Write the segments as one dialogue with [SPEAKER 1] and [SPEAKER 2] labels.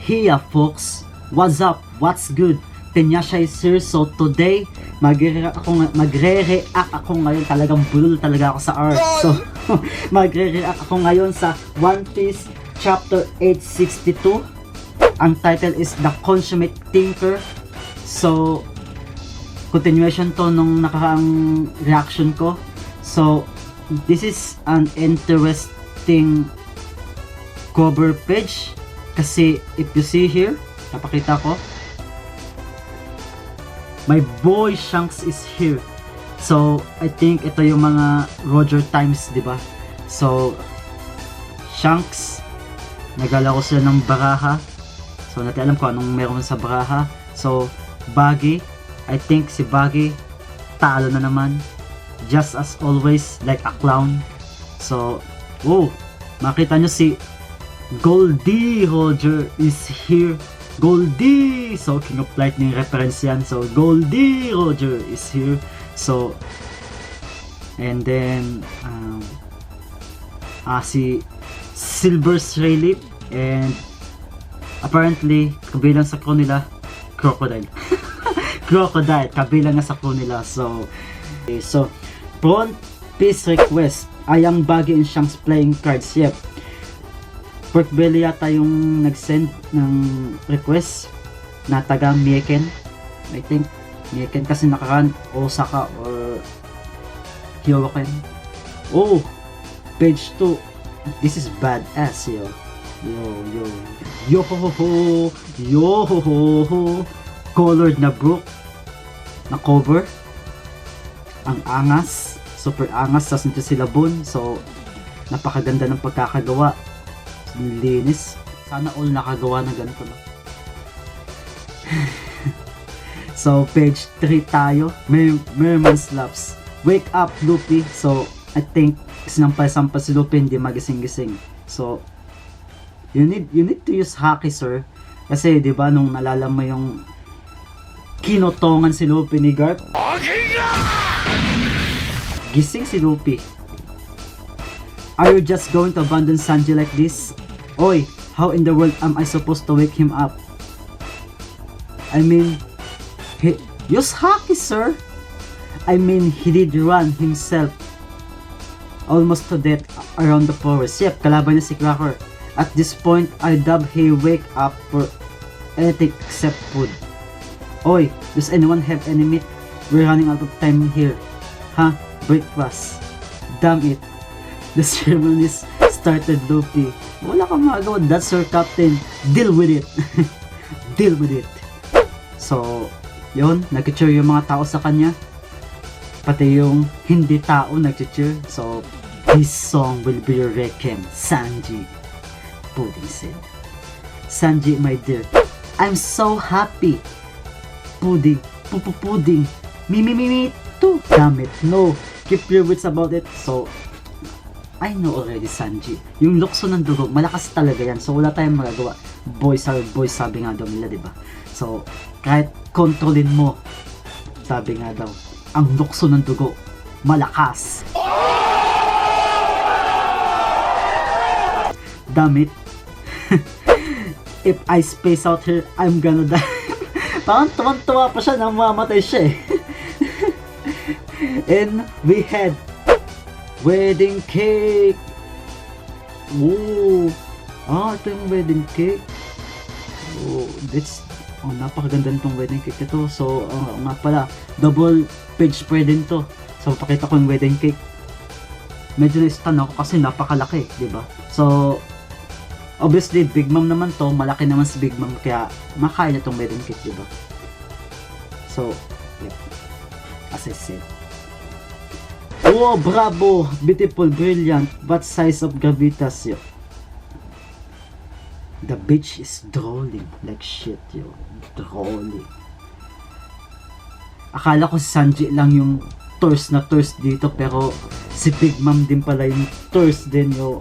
[SPEAKER 1] Hiya folks, what's up, what's good? Tenyasha is here, so today magre-react ako ngayon, talagang bulol talaga ako sa art. So magre-react ako ngayon sa One Piece Chapter 862. Ang title is The Consummate Thinker. So continuation to nung nakaraang reaction ko. So this is an interesting cover page kasi if you see here, napakita ko, my boy Shanks is here. So I think ito yung mga Roger times, di ba? So Shanks, naglalaro sila ng baraha. So natin alam ko anong meron sa baraha. So Buggy, I think si Buggy talo na naman, just as always, like a clown. So makita nyo si Goldie Roger is here. Goldie! So King of Lightning reference yan. So Goldie Roger is here. So and then si Silver Shrayleaf, and apparently kabilang sa crew nila Crocodile. Crocodile kabilang nga sa crew nila. So front piece request, ayang Buggy and Shanks playing cards. Yep, Pork Belly yata yung nag-send ng request na taga Mieken. I think Mieken kasi nakaraan Osaka or Hyoken. Page 2. This is badass, yo. Yo ho ho. Colored na book na cover. Ang angas, super angas, tas nito sila Bun. So napakaganda ng pagkakagawa. Linis. Sana all nakagawa ng ganito, no? So page 3 tayo. Merman Slaps. Wake up Luffy. So I think sinampal-sampal si Luffy, hindi magising-gising. So you need to use haki, sir. Kasi di ba nung nalala mo yung kinotongan si Luffy ni Garp, gising si Luffy. Are you just going to abandon Sanji like this? Oy, how in the world am I supposed to wake him up? I mean, use haki, sir. I mean, he did run himself almost to death around the forest. Yep, kalaban niya si Cracker. At this point, I doubt he wake up for anything except food. Oy, does anyone have any meat? We're running out of time here. Huh? Breakfast. Damn it. The ceremony started, Luffy. Wala kang magagawa. That's your captain. Deal with it. Deal with it. So, yun. Nag-cheer yung mga tao sa kanya. Pati yung hindi tao nag-cheer. So, this song will be your requiem. Sanji. Pudding said. Sanji, my dear. I'm so happy. Pudding. Pudding. Me too. Damn it. No. Keep your wits about it. So, I know already, Sanji. Yung lukso ng dugo, malakas talaga yan. So wala tayong magagawa. Boys are boys, sabi nga daw nila, diba? So kahit kontrolin mo, sabi nga daw, ang lukso ng dugo, malakas. Damn it. If I space out here, I'm gonna die. Parang tuwang-tuwa pa siya nang mamatay siya eh. And we had wedding cake. Ito yung wedding cake. Napakaganda nitong wedding cake ito. So, nga pala, double page spread din to. So, pakita ko yung wedding cake. Medyo na-stun ako kasi napakalaki, diba? So, obviously, Big Mom naman to. Malaki naman si Big Mom, kaya makaya na tong wedding cake, diba? So, yeah. As I said. Bravo! Beautiful, brilliant, but size of gravitas, yo. The bitch is drooling like shit, yo. Drooling. Akala ko si Sanji lang yung tourist dito, pero si Big Mom din pala yung tourist din, yo.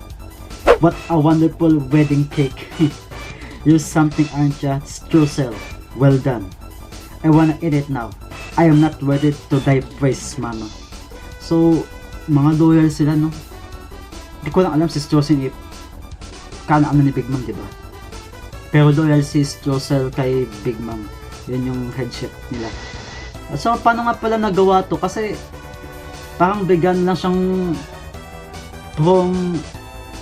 [SPEAKER 1] What a wonderful wedding cake. You're something, aren't ya? Streusel. Well done. I wanna eat it now. I am not ready to die praise, mama. So, mga loyal sila, no? Hindi ko lang alam si Strausen if kaano ni Big Mom, diba? Pero loyal si Strosel kay Big Mom. Yun yung headship nila. So, paano nga pala nagawa to? Kasi, parang bigyan lang siyang from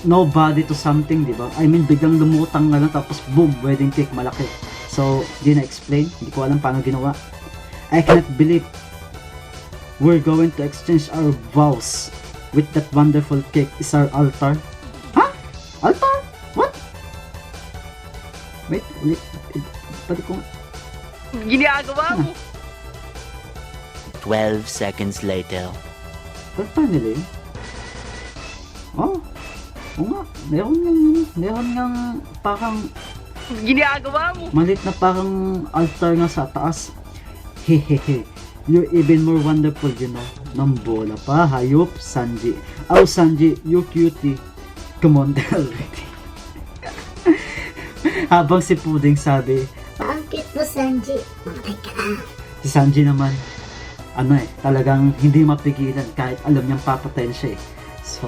[SPEAKER 1] nobody to something, di ba? I mean, biglang lumutang nga lang, tapos boom, wedding cake, malaki. So, di na-explain. Hindi ko alam paano ginawa. I cannot believe we're going to exchange our vows with that wonderful cake is our altar. Huh? Altar? What? Wait, ulit. Pwede ko...
[SPEAKER 2] Ginagawa mo!
[SPEAKER 3] 12 seconds later.
[SPEAKER 1] Paano nila yun? Oh, oo nga. Meron nga parang
[SPEAKER 2] Ginagawa mo!
[SPEAKER 1] malit na parang altar nga sa taas. Hehehe. You're even more wonderful, you know. Nambola pa, hayop, Sanji. Oh, Sanji, you cutie. Come on, tell already. Habang si Puding sabi,
[SPEAKER 4] Ang cute mo, Sanji. Mamatay ka.
[SPEAKER 1] si Sanji naman, talagang hindi mapigilan kahit alam niyang papatayin siya eh. So,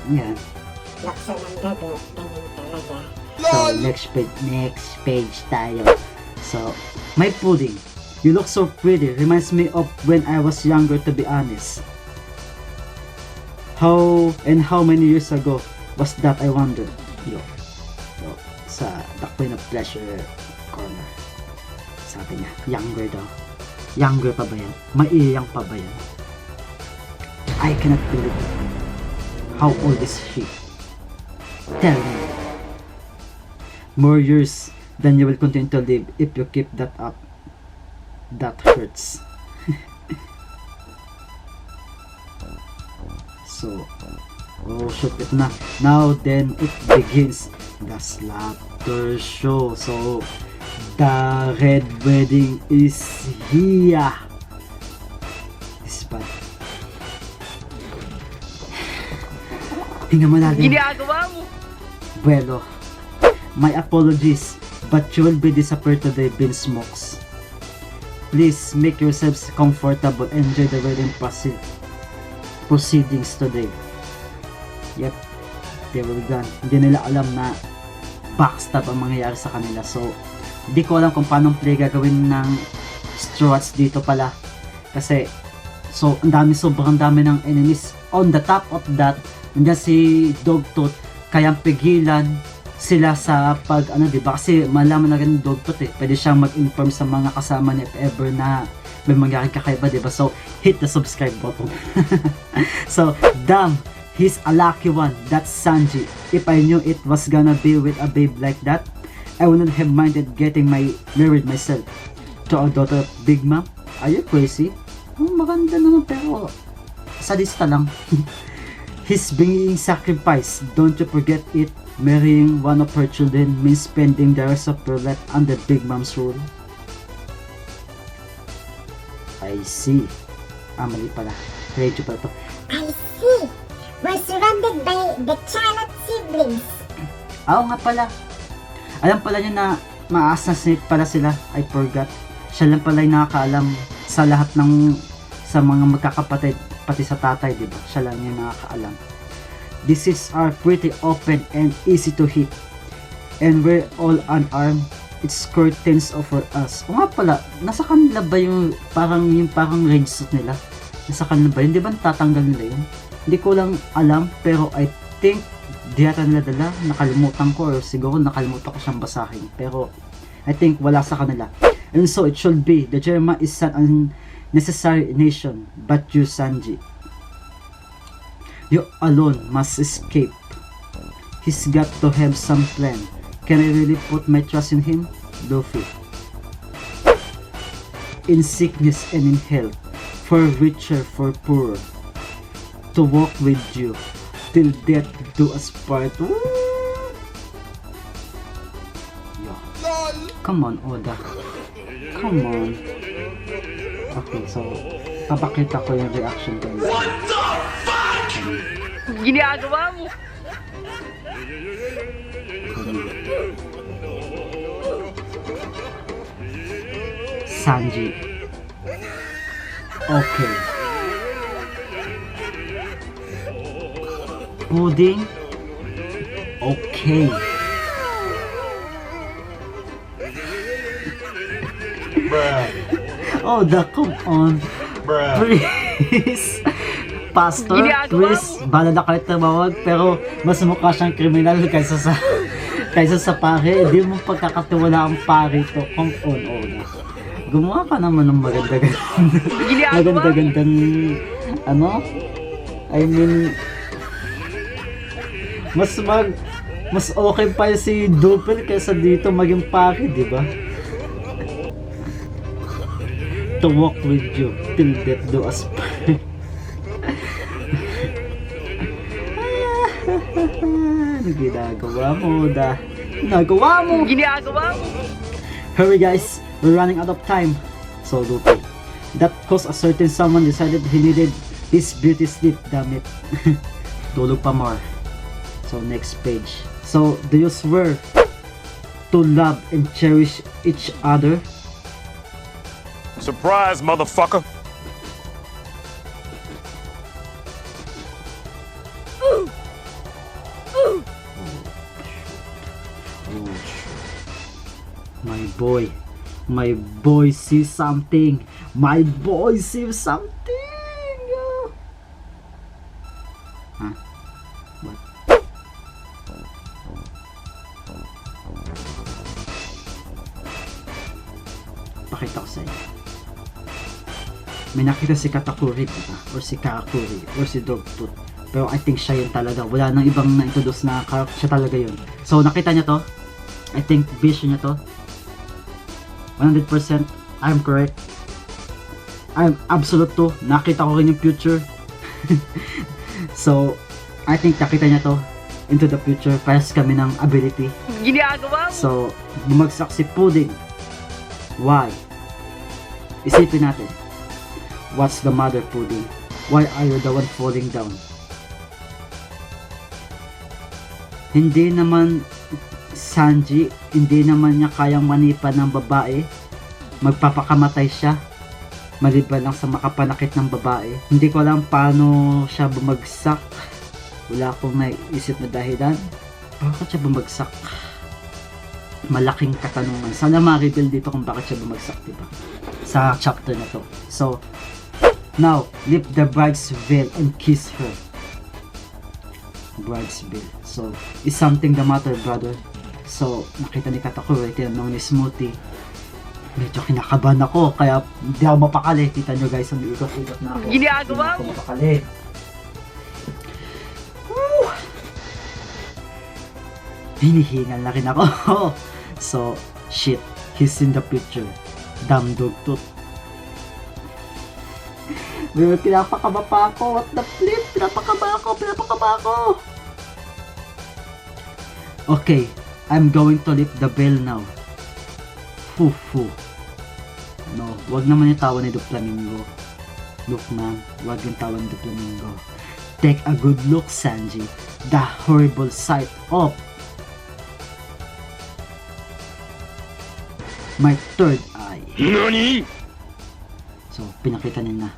[SPEAKER 1] yan.
[SPEAKER 4] Laksa ng gabi. Ganyan talaga.
[SPEAKER 1] So, next page tayo. So, my Pudding, you look so pretty. Reminds me of when I was younger, to be honest. How many years ago was that, I wonder? Yo, sa The Queen of Pleasure corner. Sabi niya, younger daw. Younger pa ba yan? Maiyang pa ba yan? I cannot believe it. How old is she? Tell me. More years than you will continue to live if you keep that up. That hurts. So, oh shoot, it na. Now then it begins. The slaughter show. So, the red wedding is here. This is bad. Hinga malalim.
[SPEAKER 2] Ginagawa mo!
[SPEAKER 1] Bueno, my apologies, but you will be disappeared today, Beansmokes. Please make yourselves comfortable and enjoy the wedding proceedings today. Yep, they will gone. Hindi nila alam na backstab ang mangyayari sa kanila. So, hindi ko alam kung paano play gagawin ng Straws dito pala. Kasi, so, sobrang dami ng enemies. On the top of that, nandiyan si Dogtooth, kayang pigilan sila sa pag diba, kasi malaman na rin Dogtooth pwede siyang mag-inform sa mga kasama niya if ever na may mangyaring kakaiba, diba? So hit the subscribe button. So damn, he's a lucky one. That's Sanji. If I knew it was gonna be with a babe like that, I wouldn't have minded getting married myself to a daughter of Big Mom. Are you crazy? Maganda naman pero sadista lang. He's being sacrificed. Don't you forget it. Marrying one of her children means spending the rest of your life under Big Mom's rule. I see. Mali pala. Radio pala to.
[SPEAKER 4] I see. We're surrounded by the Charlotte siblings.
[SPEAKER 1] Oo nga pala. Alam pala niya na ma-assassinate pala sila. I forgot. Siya lang pala yung nakakaalam sa lahat ng sa mga magkakapatid, pati sa tatay, diba? Siya lang yung nakakaalam. This is our pretty open and easy to hit. And we're all unarmed. It's curtains over us. O nga pala, nasa kanila ba yung parang range suit nila? Nasa kanila ba yun? Di ba natatanggal nila yun? Hindi ko lang alam, pero I think di ata nila dala. Nakalimutan ko, or siguro nakalimutan ko siyang basahin. Pero I think wala sa kanila. And so it should be. The German is an unnecessary nation, but you, Sanji, you alone must escape. He's got to have some plan. Can I really put my trust in him? Luffy. In sickness and in health, for richer, for poorer, to walk with you till death do us part. Yeah. Come on, Oda. Come on. Okay, so papakita ko yung reaction ko.
[SPEAKER 2] Ginagawa mo!
[SPEAKER 1] Sanji. Okay. Pudding. Okay. Oh, come on. Please. Pastor,
[SPEAKER 2] Ginagawa
[SPEAKER 1] please, bala na kayo tumawag, pero mas mukha siyang kriminal kaysa sa pare. Hindi mo pagkakatiwala ang pare to. Come on, Oda. Gumawa ka naman ng maganda-gandang, ano? I mean, mas okay pa yung si Dupel kaysa dito maging pare, di ba? To walk with you till death do us part. Ano ginagawa mo, Da? Ginagawa mo!
[SPEAKER 2] Ginagawa mo.
[SPEAKER 1] Hurry guys, we're running out of time. So Luffy, that caused a certain someone decided he needed his beauty sleep, damn it. Tulog pa more. So next page. So do you swear to love and cherish each other?
[SPEAKER 3] Surprise, motherfucker!
[SPEAKER 1] My boy sees something. My boy sees something. Huh? What? Pakita ko sa inyo. May nakita si Katakuri, diba? Or si Kakuri, or si Dogtooth. Pero I think siya yun talaga. Wala nang ibang na-introduce na character. Siya talaga yun. So nakita niya to. I think vision niya to. 100% I'm correct. I'm absolute to. Nakita ko rin yung future. So I think nakita niya to into the future. Pares kami ng ability.
[SPEAKER 2] Ginagawa mo.
[SPEAKER 1] So bumagsak si Pudding. Why? Isipin natin. What's the matter, Pudding? Why are you the one falling down? Hindi naman Sanji, hindi naman niya kayang manipan ng babae. Magpapakamatay siya. Maliban lang sa makapanakit ng babae. Hindi ko alam paano siya bumagsak. Wala akong naisip na dahilan. Bakit siya bumagsak? Malaking katanungan. Sana ma-reveal dito kung bakit siya bumagsak, diba? Sa chapter na to. So, now, lift the bride's veil and kiss her. Bride's veil. So, is something the matter, brother? So, nakita ni Katakuri, tinanong ni Smoothie. Medyo kinakabahan ako, kaya hindi ako mapakali. Kita nyo guys, umiikot-ikot na ako.
[SPEAKER 2] Ginagawa
[SPEAKER 1] Hindi
[SPEAKER 2] mo.
[SPEAKER 1] ako mapakali. Woo! Hinihingal na rin ako. So, shit. He's in the picture. Damn Dogtooth. Pero pinapakaba pa ako. What the flip? Pinapakaba ako. Okay. I'm going to lift the bell now. Fufu. No, wag naman yung tawa ni Doflamingo. Look man, wag yung tawa ni Doflamingo. Take a good look, Sanji. The horrible sight of my third eye.
[SPEAKER 3] NANI?!
[SPEAKER 1] So, pinakita niya na.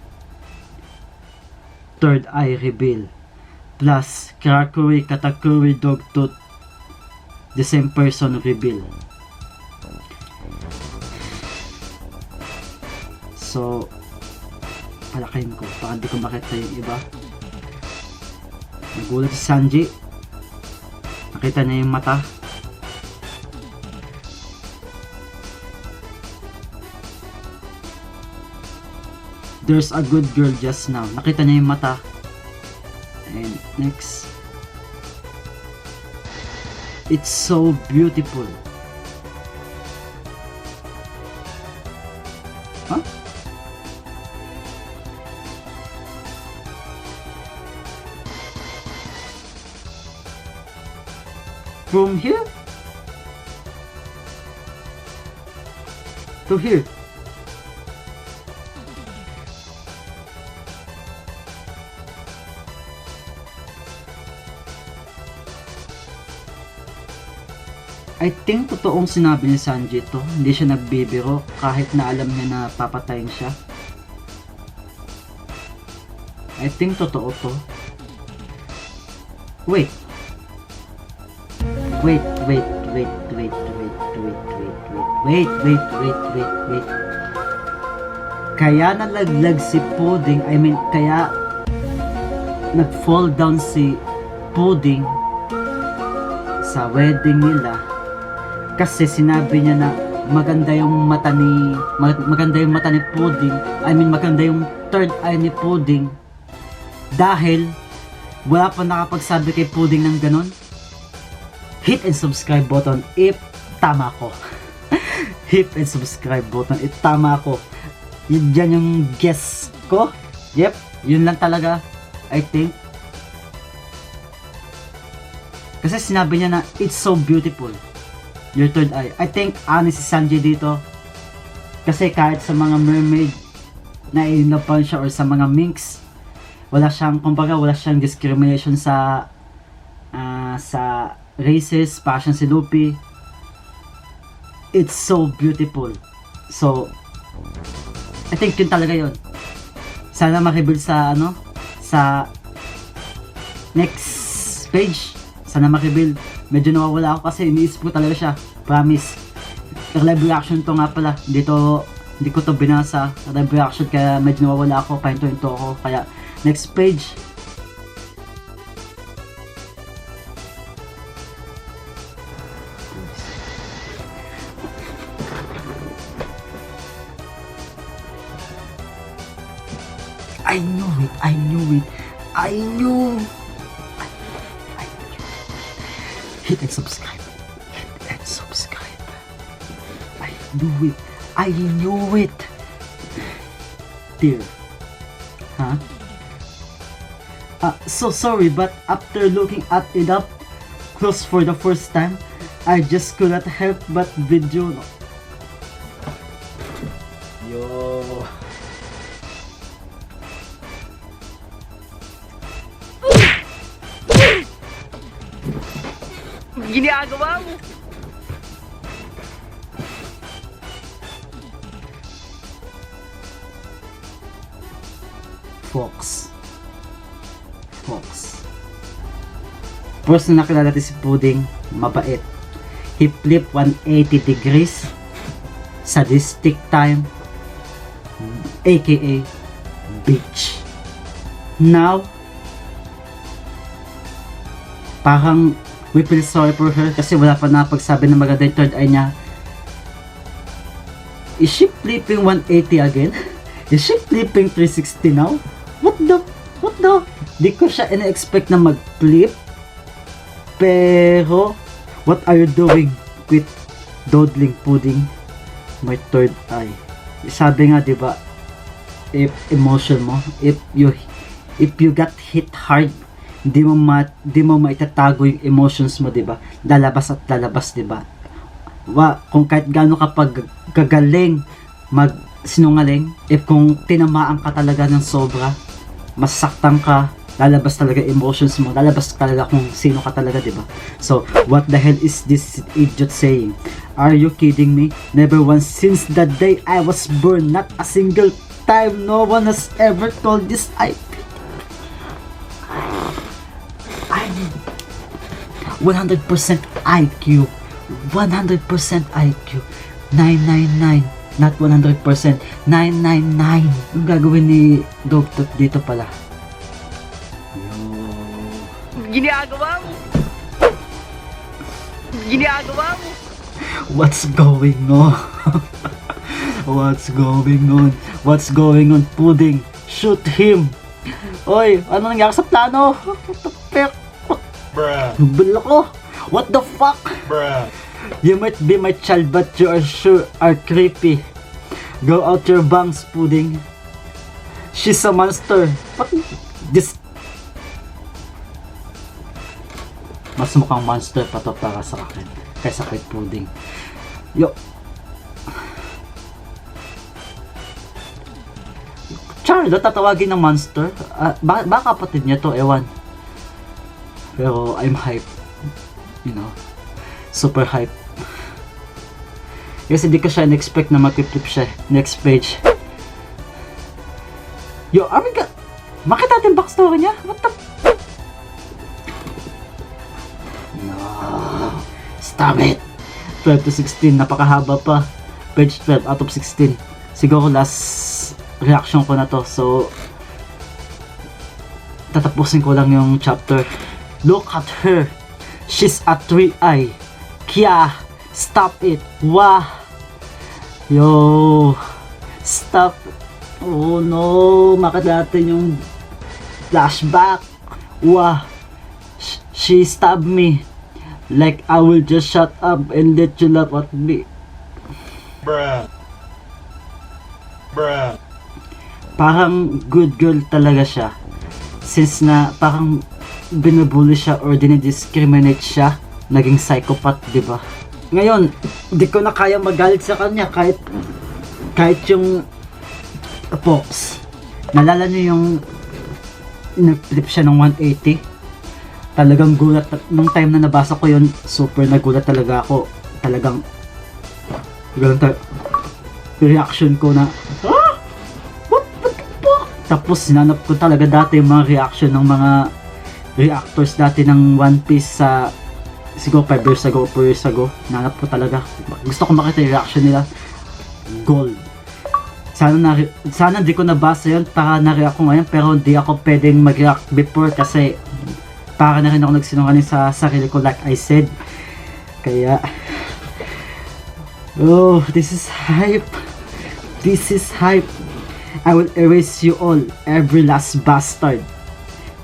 [SPEAKER 1] Third eye reveal. Plus, Karakuri, Katakuri, Dogtooth. The same person reveal. So, palakayin ko. Baka di ko makita yung iba. Nagulat si Sanji. Nakita niya yung mata. There's a good girl just now. Nakita niya yung mata. And next. It's so beautiful. Huh? From here to here. I think totoong sinabi ni Sanji to. Hindi siya nagbibiro kahit na alam niya na papatayin siya. I think totoo to. Wait. Wait. Wait. Kaya nalaglag si Pudding, kaya nag-fall down si Pudding sa wedding nila kasi sinabi niya na maganda yung mata ni Pudding, maganda yung third eye ni Pudding dahil wala pa nakapagsabi kay Pudding ng ganon. Hit and subscribe button if tama ko. Hit and subscribe button if tama ko. Yan yung guess ko. Yep, yun lang talaga, I think. Kasi sinabi niya na it's so beautiful, your third eye. I think honest si Sanjay dito. Kasi kahit sa mga mermaid na in-love siya or sa mga minks, wala siyang discrimination sa races, passion si Luffy. It's so beautiful. So I think yun talaga yun. Sana ma-reveal sa sa next page. Sana ma-reveal. Medyo nawawala ako kasi iniisip ko talaga siya. Promise. Live reaction to nga pala. Hindi ko to binasa. Live reaction kaya medyo nawawala ako. Pahinto ako. Kaya next page. I knew it. Hit and subscribe. I knew it. Dear. Huh? So sorry, but after looking at it up close for the first time, I just could not help but video. Yo.
[SPEAKER 2] Ginagawa mo.
[SPEAKER 1] Fox. First na nakilala natin si Pudding, mabait. He flipped 180 degrees. Sadistic time. AKA bitch. Now, parang we feel sorry for her kasi wala pa napagsabi ng maganda yung third eye niya. Is she flipping 180 again? Is she flipping 360 now? What the? Di ko siya ina-expect na mag-flip. Pero, what are you doing with dawdling Pudding? My third eye. Sabi nga, di ba, if emotion mo, if you got hit hard, di mo maitatago yung emotions mo, di ba? Lalabas at lalabas, di ba? Kung kahit gaano kapag gagaling sinungaling, if kung tinamaan ka talaga ng sobra, masaktan ka, lalabas talaga emotions mo, lalabas talaga kung sino ka talaga, di ba? So, what the hell is this idiot saying? Are you kidding me? Never once since the day I was born, not a single time no one has ever told this. I'm 100% IQ. 100% IQ. 999. Not 100%. 999. Ang gagawin ni Dogtooth dito pala.
[SPEAKER 2] Ginagawa mo.
[SPEAKER 1] What's going on? What's going on, Pudding? Shoot him! Oy, ano nangyari sa plano? What the fuck?
[SPEAKER 3] Bruh.
[SPEAKER 1] Nubal ako! What the fuck?
[SPEAKER 3] Bruh.
[SPEAKER 1] You might be my child, but you are sure are creepy. Go out your bangs, Pudding. She's a monster. What? This... Mas mukhang monster pa to para sa akin kaysa kay Pudding. Yo. Charlo, tatawagin ng monster? Baka kapatid niya to, ewan. Pero I'm hype. You know. Super hype. Kasi di ko siya in-expect na mag-flip siya. Next page. Yo, Amiga! Makita natin backstory niya? What the... No. Stop it! 12 to 16, napakahaba pa. page 12 out of 16. Siguro last reaction ko na to. So, tatapusin ko lang yung chapter. Look at her. She's a 3-eye. Kya, stop it. Wah. Yo. Stop. Oh no. Makita natin yung flashback. Wah. She stabbed me. Like I will just shut up and let you laugh at me.
[SPEAKER 3] Bruh. Bruh.
[SPEAKER 1] Parang good girl talaga siya. Since na parang binubully siya or dinidiscriminate siya, naging psychopath, di ba? Ngayon, di ko na kaya magalit sa kanya kahit yung Fox. Nalala niyo yung nag-flip siya ng 180? Talagang gulat, nung time na nabasa ko yun, super nagulat talaga ako. Talagang reaction ko na, ah! What the fuck? Tapos sinanap ko talaga dati yung mga reaction ng mga reactors dati ng One Piece sa siguro 5 years ago, 4 years ago. Nanap ko talaga. Gusto ko makita yung reaction nila. Gold. Sana di ko nabasa yun para na-react ko ngayon, pero hindi ako pwedeng mag-react before kasi para na rin ako nagsinungaling sa sarili ko like I said. Kaya oh, this is hype. This is hype. I will erase you all, every last bastard.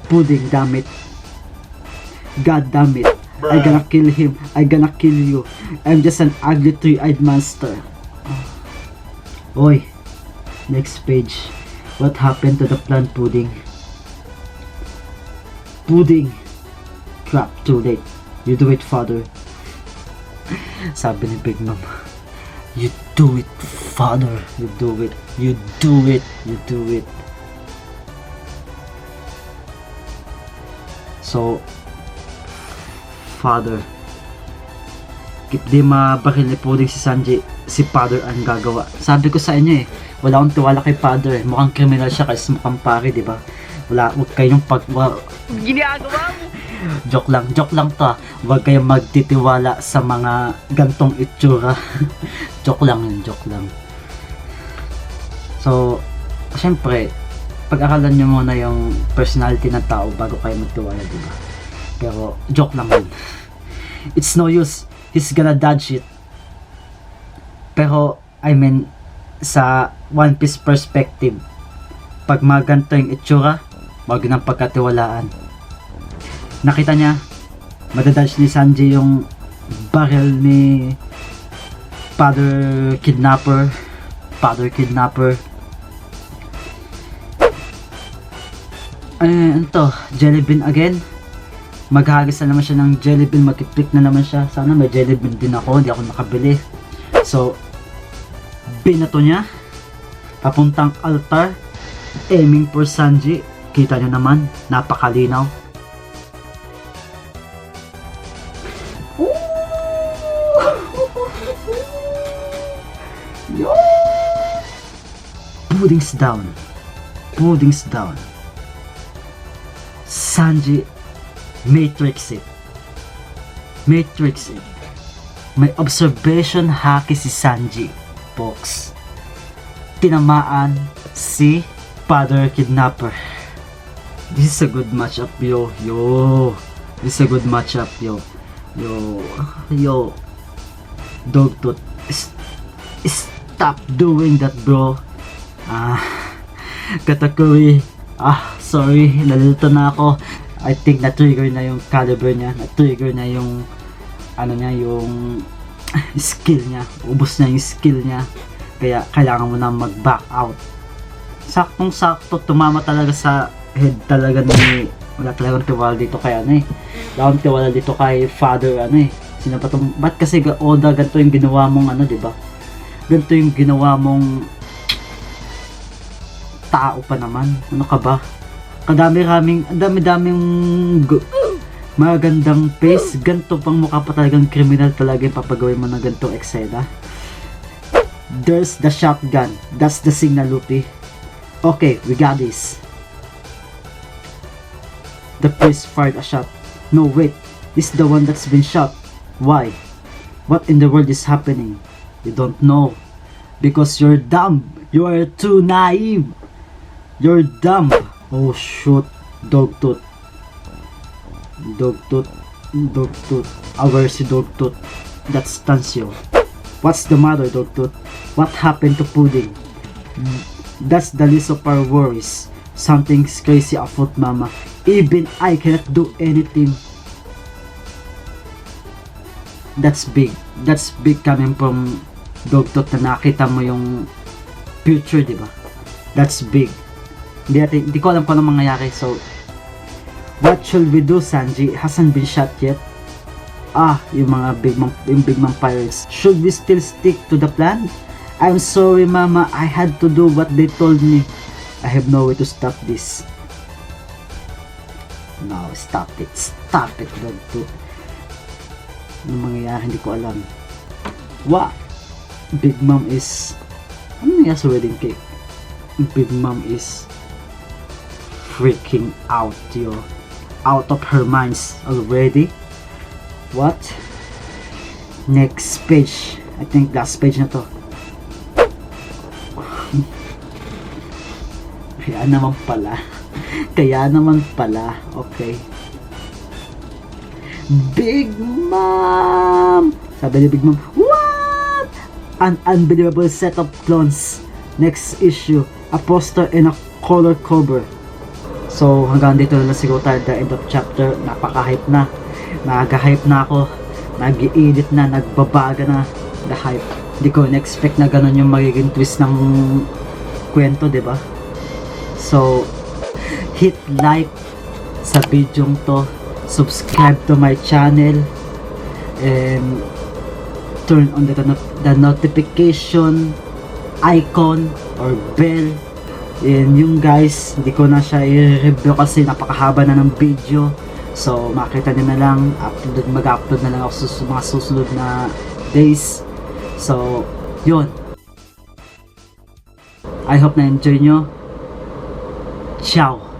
[SPEAKER 1] Pudding, damn it. God damn it. I gonna kill him. I gonna kill you. I'm just an ugly 3-eyed monster. Oy. Next page. What happened to the plant, Pudding? Pudding. Crap, too late. You do it, father. Sabi ni Big Mom. You do it, father. You do it. You do it. You do it. So, father. Kit di mabaril ni Pudding si Sanji, si father ang gagawa. Sabi ko sa inyo eh, wala akong tiwala kay father eh. Mukhang criminal siya kasi mukhang pare, di ba? Huwag kayong
[SPEAKER 2] Ginagawa mo.
[SPEAKER 1] Joke lang to ah. Huwag kayong magtitiwala sa mga gantong itsura. Joke lang yun, joke lang. So, syempre, pag-aralan nyo muna yung personality ng tao bago kayo magtiwala, diba? Pero, joke lang yun. It's no use. He's gonna dodge it. Pero, I mean, sa One Piece perspective, pag mga ganito yung itsura, huwag nang pagkatiwalaan. Nakita niya, madadodge ni Sanji yung barrel ni Father Kidnapper. Ano to? Jellybean again? Maghagis na naman siya ng Jellybean, mag-click na naman siya. Sana may Jellybean din ako, hindi ako nakabili. So, binato niya, papuntang altar, aiming for Sanji. Kita nyo naman, napakalinaw. Pudding's down. Pudding's down. Sanji Matrix it. Matrix it. May observation haki si Sanji, folks. Tinamaan si Father Kidnapper. This is a good matchup, yo. This is a good matchup, yo. Dogtooth, stop doing that, bro. Katakuri. Sorry, nalilito na ako. I think na-trigger na yung caliber niya. Na-trigger na yung yung skill niya. Ubos na yung skill niya. Kaya kailangan mo na mag-back out. Saktong-sakto, tumama talaga sa head talaga ni... Wala talagang tiwala dito kay Wala akong tiwala dito kay Father Sino pa itong... Ba't kasi Oda, ganito yung ginawa mong diba? Ganito yung ginawa mong... tao pa naman. Ano ka ba? Ang dami-daming magandang face. Ganto pang mukha pa talagang criminal talaga yung papagawin mo ng gantong eksena. There's the shotgun. That's the signal, Luffy. Okay, we got this. The priest fired a shot. No, wait. This is the one that's been shot. Why? What in the world is happening? You don't know. because you're dumb. You are too naive. You're dumb. Oh shoot, Dogtooth. Dogtooth. Dogtooth. Where's si Dogtooth? That's Tansio. What's the matter, Dogtooth? What happened to Pudding? That's the least of our worries. Something's crazy afoot, Mama. Even I cannot do anything. That's big. That's big coming from Dogtooth na nakita mo yung future, di ba? That's big. Hindi ko alam kung anong mangyayari. So, what should we do, Sanji? Hasn't been shot yet. Yung mga big mom pirates. Should we still stick to the plan? I'm sorry, Mama. I had to do what they told me. I have no way to stop this. No, stop it. Stop it, Dogtooth. Anong mangyayari? Hindi ko alam. What? Big Mom is... Ano nangyayari sa wedding cake? Big Mom is... freaking out, yo. Out of her minds already. What? Next page. I think last page na to. Kaya naman pala. Kaya naman pala. Okay. Big Mom! Sabi ni Big Mom, what? An unbelievable set of clones. Next issue. A poster and a color cover. So hanggang dito na lang siguro tayo, the end of chapter. Napaka-hype na. Nag-hype na ako. Nag-i-edit na. Nagbabaga na. The hype. Hindi ko na-expect na ganun yung magiging twist ng kwento, diba? So, hit like sa video to. Subscribe to my channel. And turn on the notification icon or bell. And yung guys, hindi ko na siya i-review kasi napakahaba na ng video. So makita nyo na lang, mag-upload na lang ako sa mga susunod na days. So yun, I hope na enjoy nyo. Ciao.